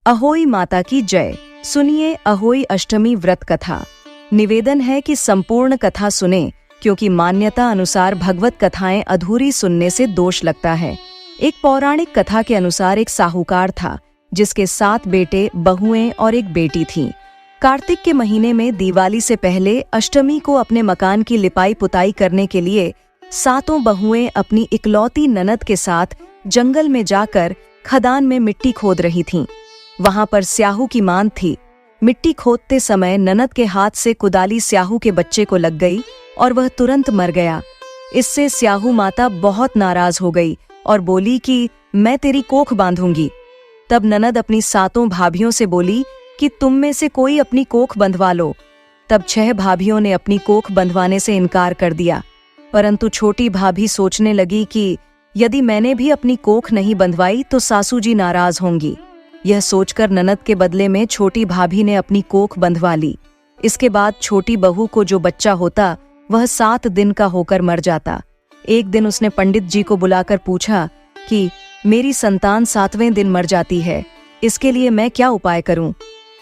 अहोई माता की जय। सुनिए अहोई अष्टमी व्रत कथा। निवेदन है कि संपूर्ण कथा सुने, क्योंकि मान्यता अनुसार भगवत कथाएं अधूरी सुनने से दोष लगता है। एक पौराणिक कथा के अनुसार एक साहूकार था जिसके 7 बेटे, बहुएं और एक बेटी थी। कार्तिक के महीने में दिवाली से पहले अष्टमी को अपने मकान की लिपाई पुताई करने के लिए 7 बहुएं अपनी इकलौती ननद के साथ जंगल में जाकर खदान में मिट्टी खोद रही थीं। वहां पर स्याहू की मांद थी। मिट्टी खोदते समय ननद के हाथ से कुदाली स्याहू के बच्चे को लग गई और वह तुरंत मर गया। इससे स्याहू माता बहुत नाराज हो गई और बोली कि मैं तेरी कोख बांधूंगी। तब ननद अपनी 7 भाभियों से बोली कि तुम में से कोई अपनी कोख बंधवा लो। तब 6 भाभियों ने अपनी कोख बंधवाने से इनकार कर दिया, परंतु छोटी भाभी सोचने लगी कि यदि मैंने भी अपनी कोख नहीं बंधवाई तो सासू जी नाराज होंगी। यह सोचकर ननद के बदले में छोटी भाभी ने अपनी कोख बंधवा ली। इसके बाद छोटी बहू को जो बच्चा होता वह 7 दिन का होकर मर जाता। एक दिन उसने पंडित जी को बुलाकर पूछा कि मेरी संतान 7वें दिन मर जाती है, इसके लिए मैं क्या उपाय करूं?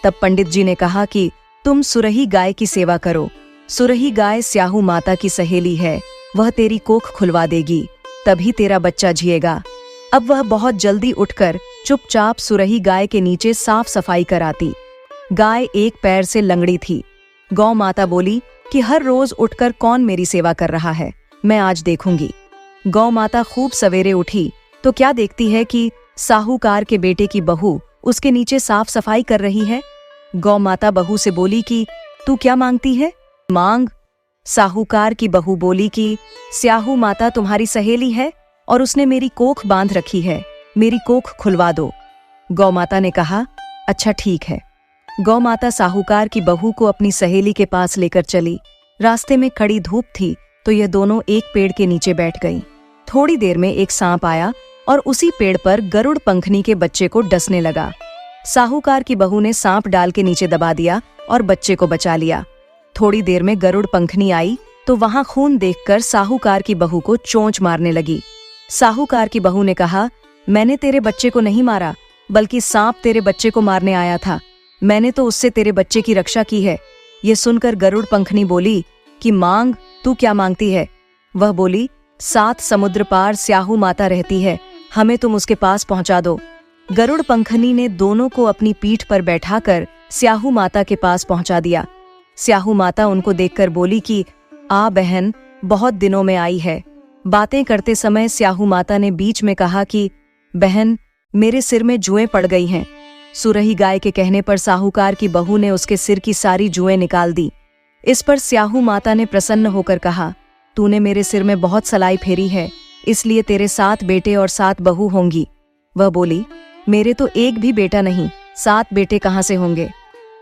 तब पंडित जी ने कहा कि तुम सुरही गाय की सेवा करो। सुरही गाय स्याहू माता की सहेली है, वह तेरी कोख खुलवा देगी, तभी तेरा बच्चा जिएगा। अब वह बहुत जल्दी उठकर चुपचाप सुरही गाय के नीचे साफ सफाई कराती। गाय एक पैर से लंगड़ी थी। गौ माता बोली कि हर रोज उठकर कौन मेरी सेवा कर रहा है, मैं आज देखूंगी। गौ माता खूब सवेरे उठी तो क्या देखती है कि साहूकार के बेटे की बहू उसके नीचे साफ सफाई कर रही है। गौ माता बहू से बोली कि तू क्या मांगती है, मांग। साहूकार की बहू बोली कि स्याहू माता तुम्हारी सहेली है और उसने मेरी कोख बांध रखी है, मेरी कोख खुलवा दो। गौ माता ने कहा अच्छा ठीक है। गौ माता साहूकार की बहू को अपनी सहेली के पास लेकर चली। रास्ते में कड़ी धूप थी तो यह दोनों एक पेड़ के नीचे बैठ गईं। थोड़ी देर में एक सांप आया और उसी पेड़ पर गरुड़ पंखनी के बच्चे को डसने लगा। साहूकार की बहू ने सांप डाल के नीचे दबा दिया और बच्चे को बचा लिया। थोड़ी देर में गरुड़ पंखनी आई तो वहां खून देखकर साहूकार की बहू को चोंच मारने लगी। साहूकार की बहू ने कहा मैंने तेरे बच्चे को नहीं मारा, बल्कि सांप तेरे बच्चे को मारने आया था, मैंने तो उससे तेरे बच्चे की रक्षा की है। ये सुनकर गरुड़ पंखनी बोली कि मांग, तू क्या मांगती है? वह बोली 7 समुद्र पार स्याहू माता रहती है, हमें तुम उसके पास पहुंचा दो। गरुड़ पंखनी ने दोनों को अपनी पीठ पर बैठाकर स्याहू माता के पास पहुंचा दिया। स्याहू माता उनको देखकर बोली कि आ बहन, बहुत दिनों में आई है। बातें करते समय स्याहू माता ने बीच में कहा कि बहन, मेरे सिर में जुएं पड़ गई हैं। सुरही गाय के कहने पर साहूकार की बहू ने उसके सिर की सारी जुएं निकाल दी। इस पर स्याहू माता ने प्रसन्न होकर कहा तूने मेरे सिर में बहुत सलाई फेरी है, इसलिए तेरे 7 बेटे और 7 बहू होंगी। वह बोली मेरे तो एक भी बेटा नहीं, 7 बेटे कहाँ से होंगे?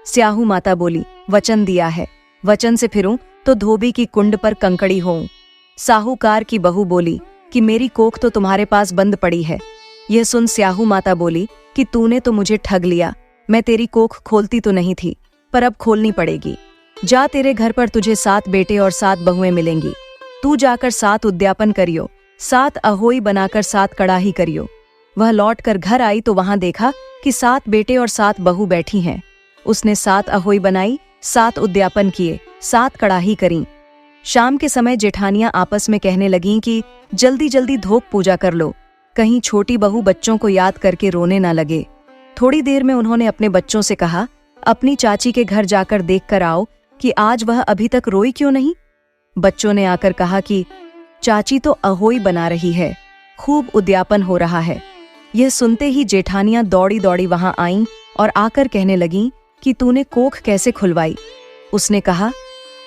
स्याहू माता बोली वचन दिया है, वचन से फिरूं तो धोबी की कुंड पर कंकड़ी होऊं। साहूकार की बहू बोली कि मेरी कोख तो तुम्हारे पास बंद पड़ी है। यह सुन स्याहू माता बोली कि तूने तो मुझे ठग लिया, मैं तेरी कोख खोलती तो नहीं थी, पर अब खोलनी पड़ेगी। जा, तेरे घर पर तुझे 7 बेटे और 7 बहुएं मिलेंगी। तू जाकर 7 उद्यापन करियो, 7 अहोई बनाकर 7 कड़ाही करियो। वह लौटकर घर आई तो वहां देखा कि 7 बेटे और 7 बहू बैठी हैं। उसने 7 अहोई बनाई, 7 उद्यापन किए, 7 कड़ाही करी। शाम के समय जेठानियां आपस में कहने लगीं कि जल्दी जल्दी धोक पूजा कर लो, कहीं छोटी बहू बच्चों को याद करके रोने ना लगे। थोड़ी देर में उन्होंने अपने बच्चों से कहा अपनी चाची के घर जाकर देख कर आओ कि आज वह अभी तक रोई क्यों नहीं। बच्चों ने आकर कहा कि चाची तो अहोई बना रही है, खूब उद्यापन हो रहा है। यह सुनते ही जेठानियां दौड़ी दौड़ी वहां आईं और आकर कहने लगीं कि तूने कोख कैसे खुलवाई? उसने कहा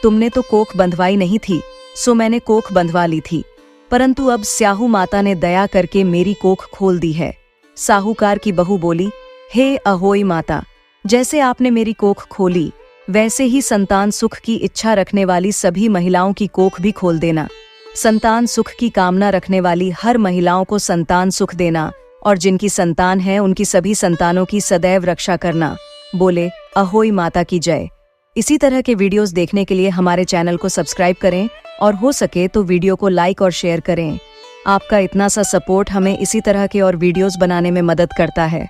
तुमने तो कोख बंधवाई नहीं थी, सो मैंने कोख बंधवा ली थी, परंतु अब स्याहू माता ने दया करके मेरी कोख खोल दी है। साहूकार की बहू बोली हे अहोई माता, जैसे आपने मेरी कोख खोली वैसे ही संतान सुख की इच्छा रखने वाली सभी महिलाओं की कोख भी खोल देना। संतान सुख की कामना रखने वाली हर महिलाओं को संतान सुख देना और जिनकी संतान है उनकी सभी संतानों की सदैव रक्षा करना। बोले अहोई माता की जय। इसी तरह के वीडियोस देखने के लिए हमारे चैनल को सब्सक्राइब करें और हो सके तो वीडियो को लाइक और शेयर करें। आपका इतना सा सपोर्ट हमें इसी तरह के और वीडियोस बनाने में मदद करता है।